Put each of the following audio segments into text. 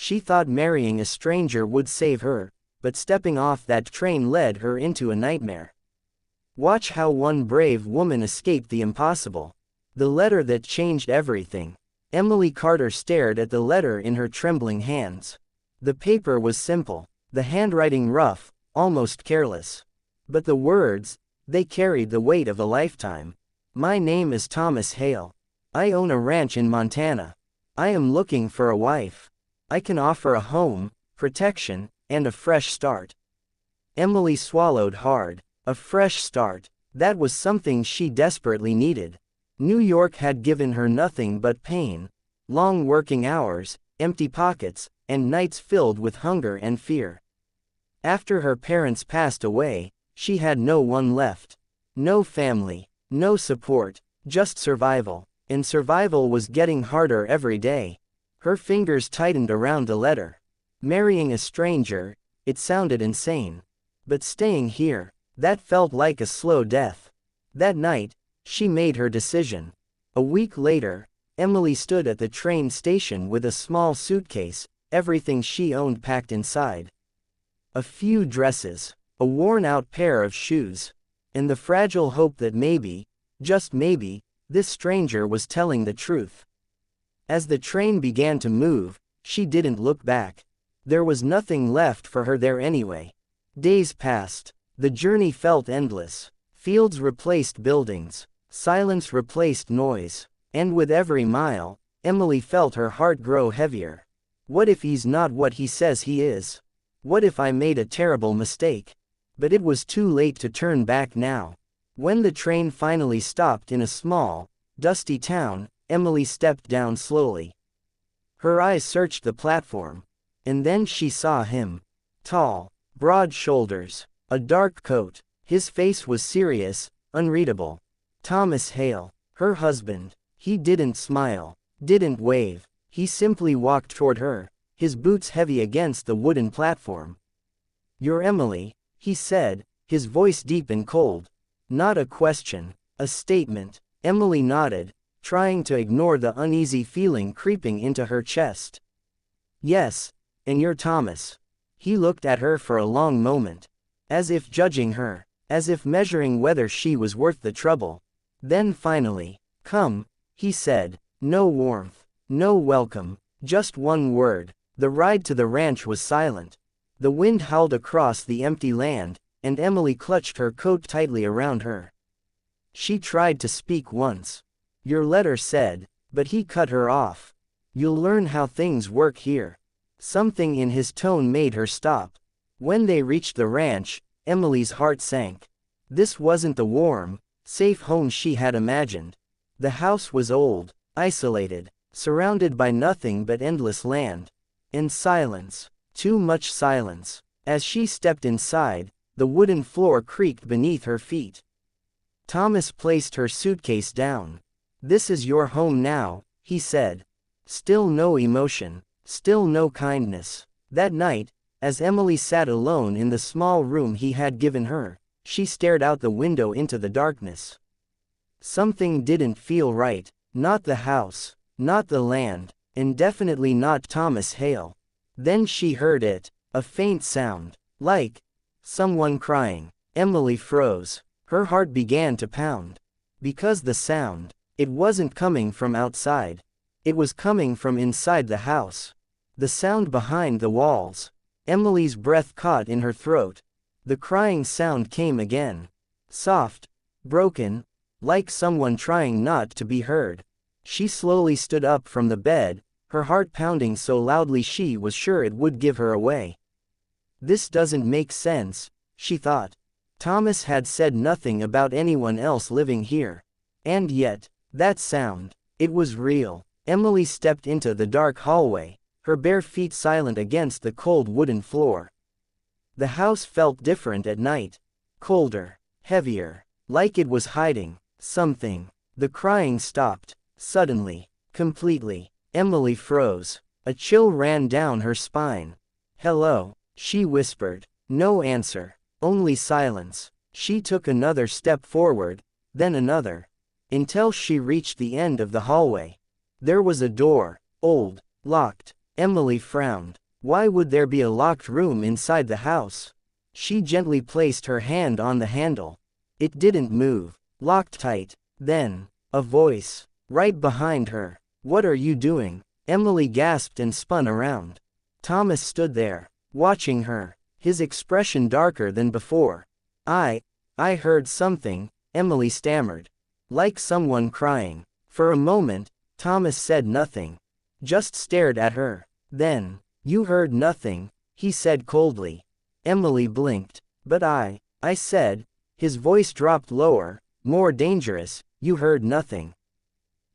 She thought marrying a stranger would save her, but stepping off that train led her into a nightmare. Watch how one brave woman escaped the impossible. The letter that changed everything. Emily Carter stared at the letter in her trembling hands. The paper was simple, the handwriting rough, almost careless. But the words, they carried the weight of a lifetime. My name is Thomas Hale. I own a ranch in Montana. I am looking for a wife. I can offer a home, protection, and a fresh start. Emily swallowed hard. A fresh start. That was something she desperately needed. New York had given her nothing but pain. Long working hours, empty pockets, and nights filled with hunger and fear. After her parents passed away, she had no one left. No family, no support, just survival. And survival was getting harder every day. Her fingers tightened around the letter. Marrying a stranger, it sounded insane. But staying here, that felt like a slow death. That night, she made her decision. A week later, Emily stood at the train station with a small suitcase, everything she owned packed inside. A few dresses, a worn-out pair of shoes, and the fragile hope that maybe, just maybe, this stranger was telling the truth. As the train began to move, she didn't look back. There was nothing left for her there anyway. Days passed. The journey felt endless. Fields replaced buildings. Silence replaced noise. And with every mile, Emily felt her heart grow heavier. What if he's not what he says he is? What if I made a terrible mistake? But it was too late to turn back now. When the train finally stopped in a small, dusty town, Emily stepped down slowly. Her eyes searched the platform. And then she saw him. Tall, broad shoulders, a dark coat. His face was serious, unreadable. Thomas Hale, her husband. He didn't smile, didn't wave. He simply walked toward her, his boots heavy against the wooden platform. You're Emily, he said, his voice deep and cold. Not a question, a statement. Emily nodded, trying to ignore the uneasy feeling creeping into her chest. Yes, and you're Thomas. He looked at her for a long moment, as if judging her, as if measuring whether she was worth the trouble. Then finally, come, he said. No warmth, no welcome, just one word. The ride to the ranch was silent. The wind howled across the empty land, and Emily clutched her coat tightly around her. She tried to speak once. Your letter said, but he cut her off. You'll learn how things work here. Something in his tone made her stop. When they reached the ranch, Emily's heart sank. This wasn't the warm, safe home she had imagined. The house was old, isolated, surrounded by nothing but endless land. And silence. Too much silence. As she stepped inside, the wooden floor creaked beneath her feet. Thomas placed her suitcase down. This is your home now, he said. Still no emotion, still no kindness. That night, as Emily sat alone in the small room he had given her, she stared out the window into the darkness. Something didn't feel right. Not the house, not the land, and definitely not Thomas Hale. Then she heard it, a faint sound, like someone crying. Emily froze. Her heart began to pound. Because the sound, it wasn't coming from outside. It was coming from inside the house. The sound behind the walls. Emily's breath caught in her throat. The crying sound came again. Soft, broken, like someone trying not to be heard. She slowly stood up from the bed, her heart pounding so loudly she was sure it would give her away. This doesn't make sense, she thought. Thomas had said nothing about anyone else living here. And yet, that sound, it was real. Emily stepped into the dark hallway, her bare feet silent against the cold wooden floor. The house felt different at night. Colder, heavier, like it was hiding something. The crying stopped, suddenly, completely. Emily froze. A chill ran down her spine. Hello, she whispered. No answer, only silence. She took another step forward, then another, until she reached the end of the hallway. There was a door, old, locked. Emily frowned. Why would there be a locked room inside the house? She gently placed her hand on the handle. It didn't move. Locked tight. Then, a voice. Right behind her. What are you doing? Emily gasped and spun around. Thomas stood there, watching her, his expression darker than before. I heard something, Emily stammered. Like someone crying. For a moment, Thomas said nothing. Just stared at her. Then, you heard nothing, he said coldly. Emily blinked. But I said, his voice dropped lower, more dangerous, you heard nothing.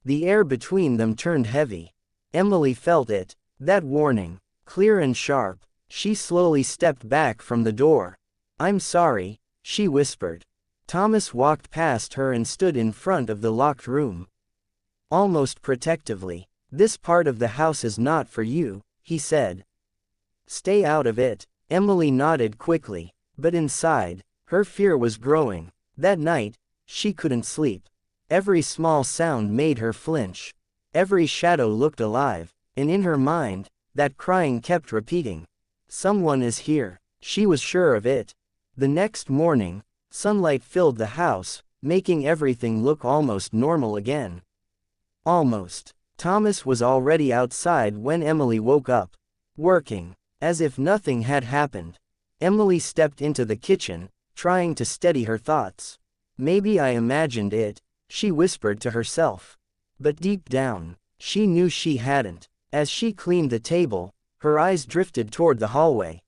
The air between them turned heavy. Emily felt it, that warning, clear and sharp. She slowly stepped back from the door. I'm sorry, she whispered. Thomas walked past her and stood in front of the locked room. Almost protectively. This part of the house is not for you, he said. Stay out of it. Emily nodded quickly, but inside, her fear was growing. That night, she couldn't sleep. Every small sound made her flinch. Every shadow looked alive, and in her mind, that crying kept repeating. Someone is here. She was sure of it. The next morning, sunlight filled the house, making everything look almost normal again. Almost. Thomas was already outside when Emily woke up. Working. As if nothing had happened. Emily stepped into the kitchen, trying to steady her thoughts. Maybe I imagined it, she whispered to herself. But deep down, she knew she hadn't. As she cleaned the table, her eyes drifted toward the hallway.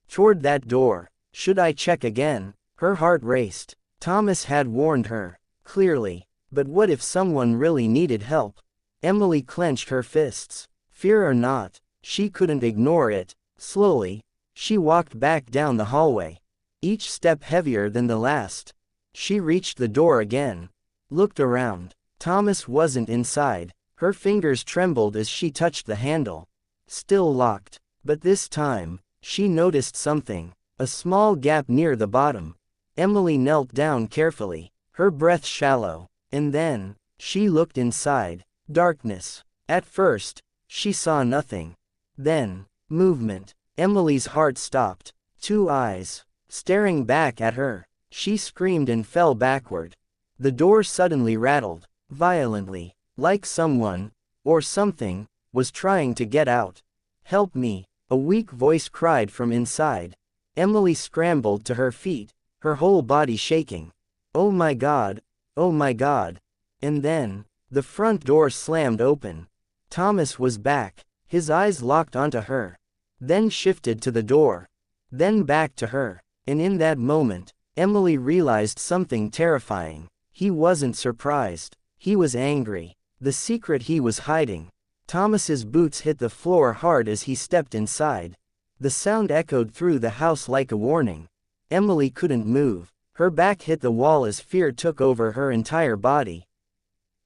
Toward that door. Should I check again? Her heart raced. Thomas had warned her. Clearly. But what if someone really needed help? Emily clenched her fists. Fear or not, she couldn't ignore it. Slowly, she walked back down the hallway. Each step heavier than the last. She reached the door again. Looked around. Thomas wasn't inside. Her fingers trembled as she touched the handle. Still locked. But this time, she noticed something. A small gap near the bottom. Emily knelt down carefully, her breath shallow. And then, she looked inside. Darkness. At first, she saw nothing. Then, movement. Emily's heart stopped. Two eyes, staring back at her. She screamed and fell backward. The door suddenly rattled, violently, like someone, or something, was trying to get out. Help me, a weak voice cried from inside. Emily scrambled to her feet, her whole body shaking. Oh my God, oh my God. And then, the front door slammed open. Thomas was back, his eyes locked onto her. Then shifted to the door. Then back to her. And in that moment, Emily realized something terrifying. He wasn't surprised. He was angry. The secret he was hiding. Thomas's boots hit the floor hard as he stepped inside. The sound echoed through the house like a warning. Emily couldn't move. Her back hit the wall as fear took over her entire body.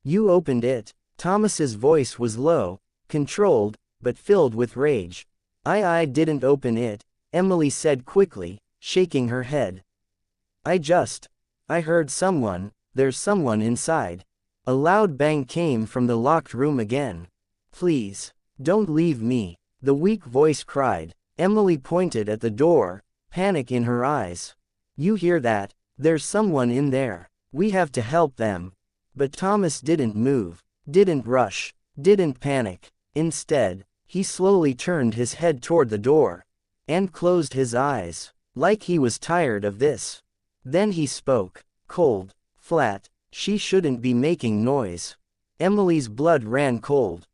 You opened it. Thomas's voice was low, controlled, but filled with rage. I didn't open it, Emily said quickly, shaking her head. I heard someone, there's someone inside. A loud bang came from the locked room again. Please, don't leave me, the weak voice cried. Emily pointed at the door, panic in her eyes. You hear that? There's someone in there. We have to help them. But Thomas didn't move, didn't rush, didn't panic. Instead, he slowly turned his head toward the door, and closed his eyes, like he was tired of this. Then he spoke, cold, flat. She shouldn't be making noise. Emily's blood ran cold.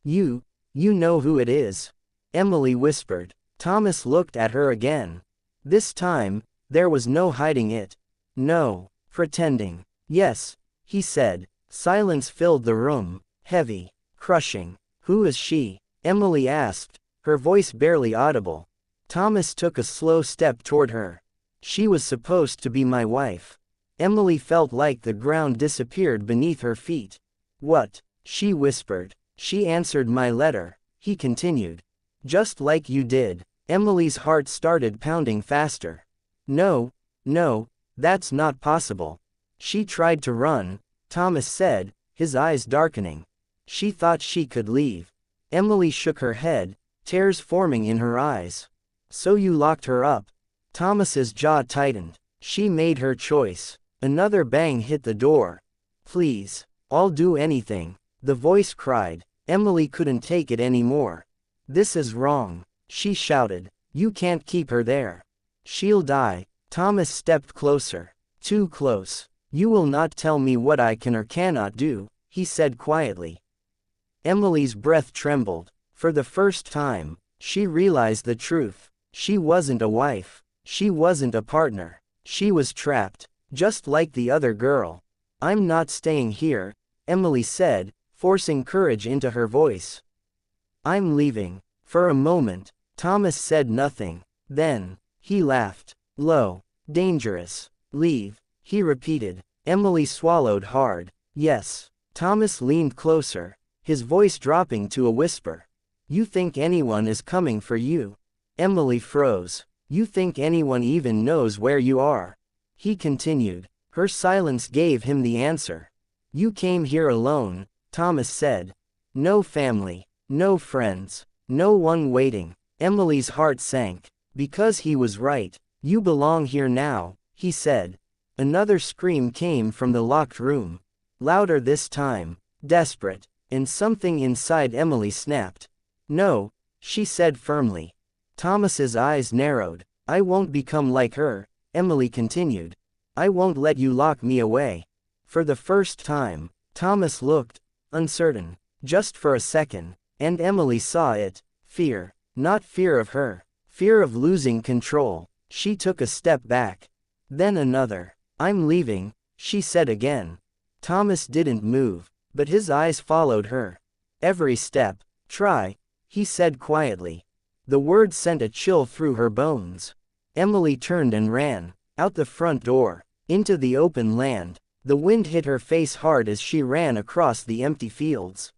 You know who it is. Emily whispered. Thomas looked at her again. This time, there was no hiding it. No pretending. Yes, he said. Silence filled the room, heavy, crushing. Who is she? Emily asked, her voice barely audible. Thomas took a slow step toward her. She was supposed to be my wife. Emily felt like the ground disappeared beneath her feet. What? She whispered. She answered my letter, he continued. Just like you did. Emily's heart started pounding faster. No, that's not possible. She tried to run, Thomas said, his eyes darkening. She thought she could leave. Emily shook her head, tears forming in her eyes. So you locked her up? Thomas's jaw tightened. She made her choice. Another bang hit the door. Please. I'll do anything. The voice cried. Emily couldn't take it anymore. This is wrong, she shouted. You can't keep her there. She'll die. Thomas stepped closer. Too close. You will not tell me what I can or cannot do, he said quietly. Emily's breath trembled. For the first time, she realized the truth. She wasn't a wife. She wasn't a partner. She was trapped, just like the other girl. I'm not staying here, Emily said, forcing courage into her voice. I'm leaving. For a moment, Thomas said nothing. Then, he laughed. Low. Dangerous. Leave, he repeated. Emily swallowed hard. Yes. Thomas leaned closer, his voice dropping to a whisper. You think anyone is coming for you? Emily froze. You think anyone even knows where you are? He continued. Her silence gave him the answer. You came here alone, Thomas said. No family, no friends, no one waiting. Emily's heart sank. Because he was right. You belong here now, he said. Another scream came from the locked room. Louder this time, desperate, and something inside Emily snapped. No, she said firmly. Thomas's eyes narrowed. I won't become like her, Emily continued. I won't let you lock me away. For the first time, Thomas looked uncertain, just for a second, and Emily saw it. Fear. Not fear of her. Fear of losing control. She took a step back. Then another. I'm leaving, she said again. Thomas didn't move, but his eyes followed her. Every step. Try, he said quietly. The word sent a chill through her bones. Emily turned and ran, out the front door, into the open land. The wind hit her face hard as she ran across the empty fields.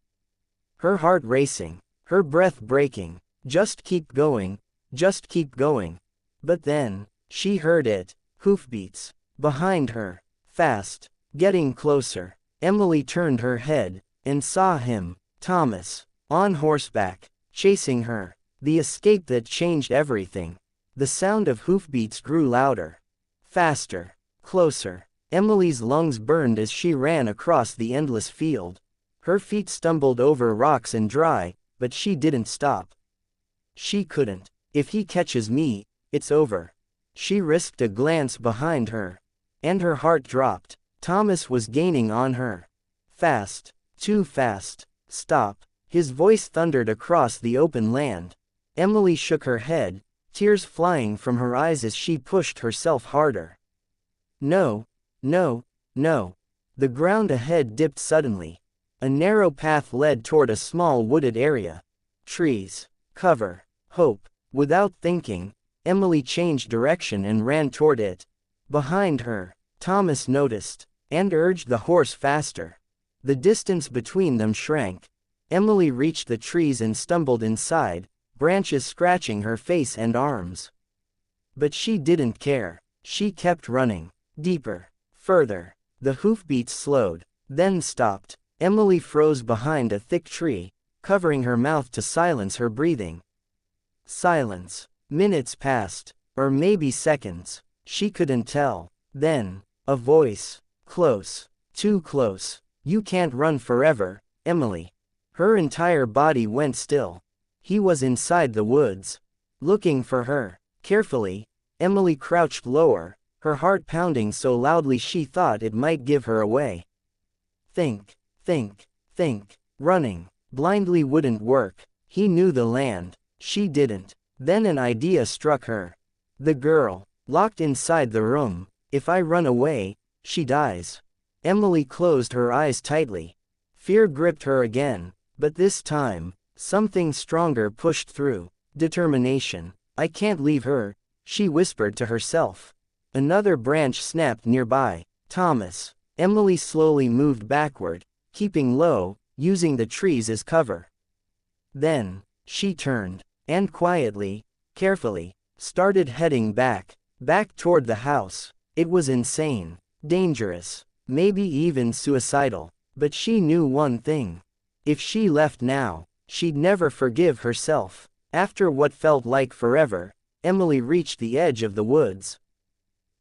Her heart racing, her breath breaking. Just keep going, just keep going. But then, she heard it, hoofbeats, behind her, fast, getting closer. Emily turned her head, and saw him, Thomas, on horseback, chasing her. The escape that changed everything. The sound of hoofbeats grew louder. Faster. Closer. Emily's lungs burned as she ran across the endless field. Her feet stumbled over rocks and dry, but she didn't stop. She couldn't. If he catches me, it's over. She risked a glance behind her. And her heart dropped. Thomas was gaining on her. Fast. Too fast. Stop. His voice thundered across the open land. Emily shook her head, tears flying from her eyes as she pushed herself harder. No, no, no. The ground ahead dipped suddenly. A narrow path led toward a small wooded area. Trees, cover, hope. Without thinking, Emily changed direction and ran toward it. Behind her, Thomas noticed, and urged the horse faster. The distance between them shrank. Emily reached the trees and stumbled inside, branches scratching her face and arms. But she didn't care. She kept running. Deeper. Further. The hoofbeats slowed, then stopped. Emily froze behind a thick tree, covering her mouth to silence her breathing. Silence. Minutes passed, or maybe seconds. She couldn't tell. Then, a voice. Close. Too close. You can't run forever, Emily. Her entire body went still. He was inside the woods. Looking for her. Carefully, Emily crouched lower, her heart pounding so loudly she thought it might give her away. Think, think, think. Running blindly wouldn't work. He knew the land. She didn't. Then an idea struck her. The girl, locked inside the room. If I run away, she dies. Emily closed her eyes tightly. Fear gripped her again, but this time, something stronger pushed through. Determination. I can't leave her, she whispered to herself. Another branch snapped nearby. Thomas. Emily slowly moved backward, keeping low, using the trees as cover. Then, she turned, and quietly, carefully, started heading back toward the house. It was insane, dangerous, maybe even suicidal, but she knew one thing. If she left now, She'd never forgive herself. After what felt like forever, Emily reached the edge of the woods.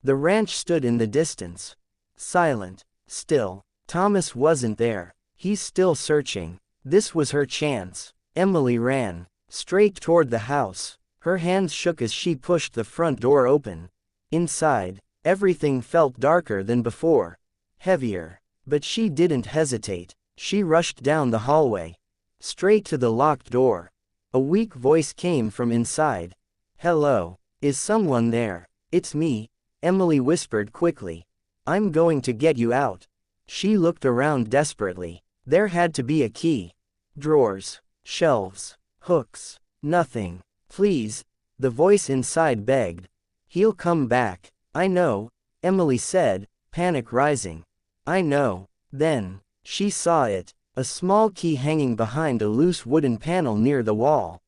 The ranch stood in the distance. Silent. Still. Thomas wasn't there. He's still searching. This was her chance. Emily ran. Straight toward the house. Her hands shook as she pushed the front door open. Inside, everything felt darker than before. Heavier. But she didn't hesitate. She rushed down the hallway. Straight to the locked door. A weak voice came from inside. "Hello. Is someone there?" "It's me," Emily whispered quickly. "I'm going to get you out." She looked around desperately. There had to be a key. Drawers. Shelves. Hooks. Nothing. "Please," the voice inside begged. "He'll come back." "I know," Emily said, panic rising. "I know." Then, she saw it. A small key hanging behind a loose wooden panel near the wall.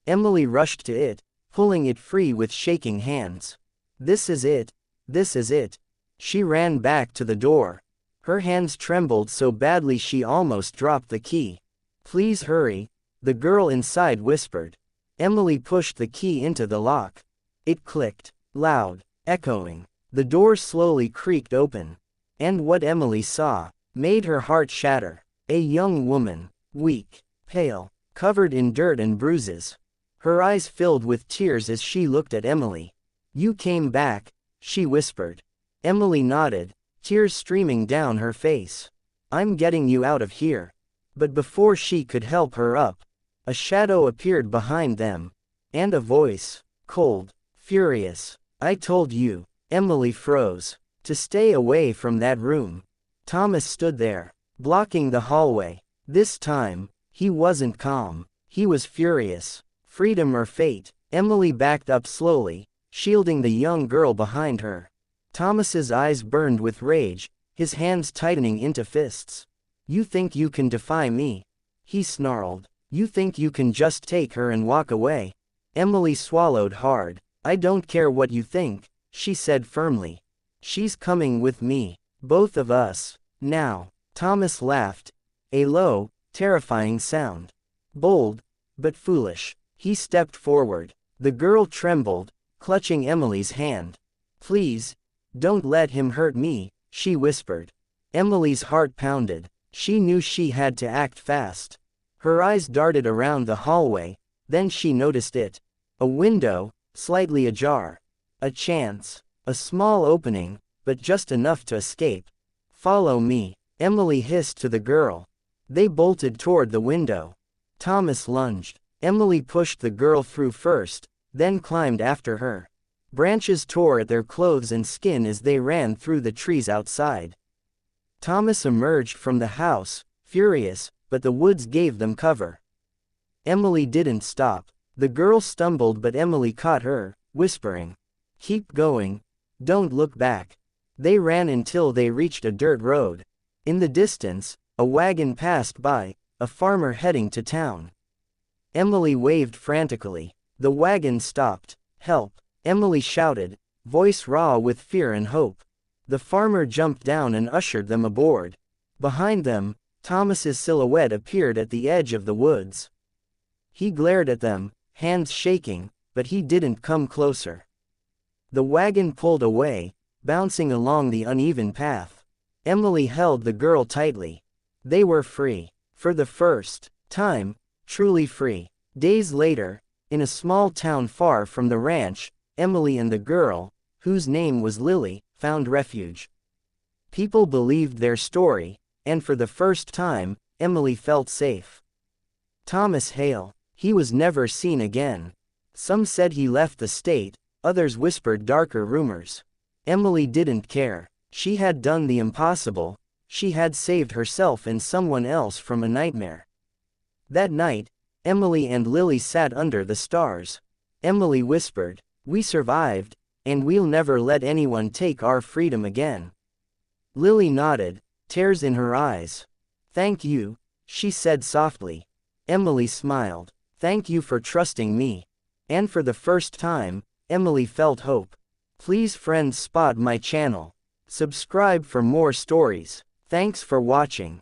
Emily rushed to it, pulling it free with shaking hands. "This is it. This is it." She ran back to the door. Her hands trembled so badly she almost dropped the key. "Please hurry," the girl inside whispered. Emily pushed the key into the lock. It clicked. Loud. Echoing. The door slowly creaked open. And what Emily saw made her heart shatter. A young woman. Weak. Pale. Covered in dirt and bruises. Her eyes filled with tears as she looked at Emily. "You came back," she whispered. Emily nodded, tears streaming down her face. "I'm getting you out of here." But before she could help her up, a shadow appeared behind them. And a voice. Cold. Furious. "I told you." Emily froze. "To stay away from that room." Thomas stood there, blocking the hallway. This time, he wasn't calm. He was furious. Freedom or fate? Emily backed up slowly, shielding the young girl behind her. Thomas's eyes burned with rage, his hands tightening into fists. "You think you can defy me?" he snarled. "You think you can just take her and walk away?" Emily swallowed hard. "I don't care what you think," she said firmly. "She's coming with me. Both of us. Now." Thomas laughed. A low, terrifying sound. Bold, but foolish. He stepped forward. The girl trembled, clutching Emily's hand. "Please, don't let him hurt me," she whispered. Emily's heart pounded. She knew she had to act fast. Her eyes darted around the hallway, then she noticed it. A window, slightly ajar. A chance. A small opening, but just enough to escape. "Follow me," Emily hissed to the girl. They bolted toward the window. Thomas lunged. Emily pushed the girl through first, then climbed after her. Branches tore at their clothes and skin as they ran through the trees outside. Thomas emerged from the house, furious, but the woods gave them cover. Emily didn't stop. The girl stumbled but Emily caught her, whispering, "Keep going. Don't look back." They ran until they reached a dirt road. In the distance, a wagon passed by, a farmer heading to town. Emily waved frantically. The wagon stopped. "Help!" Emily shouted, voice raw with fear and hope. The farmer jumped down and ushered them aboard. Behind them, Thomas's silhouette appeared at the edge of the woods. He glared at them, hands shaking, but he didn't come closer. The wagon pulled away, bouncing along the uneven path. Emily held the girl tightly. They were free. For the first time, truly free. Days later, in a small town far from the ranch, Emily and the girl, whose name was Lily, found refuge. People believed their story, and for the first time, Emily felt safe. Thomas Hale. He was never seen again. Some said he left the state, others whispered darker rumors. Emily didn't care. She had done the impossible. She had saved herself and someone else from a nightmare. That night, Emily and Lily sat under the stars. Emily whispered, "We survived, and we'll never let anyone take our freedom again." Lily nodded, tears in her eyes. "Thank you," she said softly. Emily smiled. "Thank you for trusting me." And for the first time, Emily felt hope. Please friends spot my channel. Subscribe for more stories. Thanks for watching.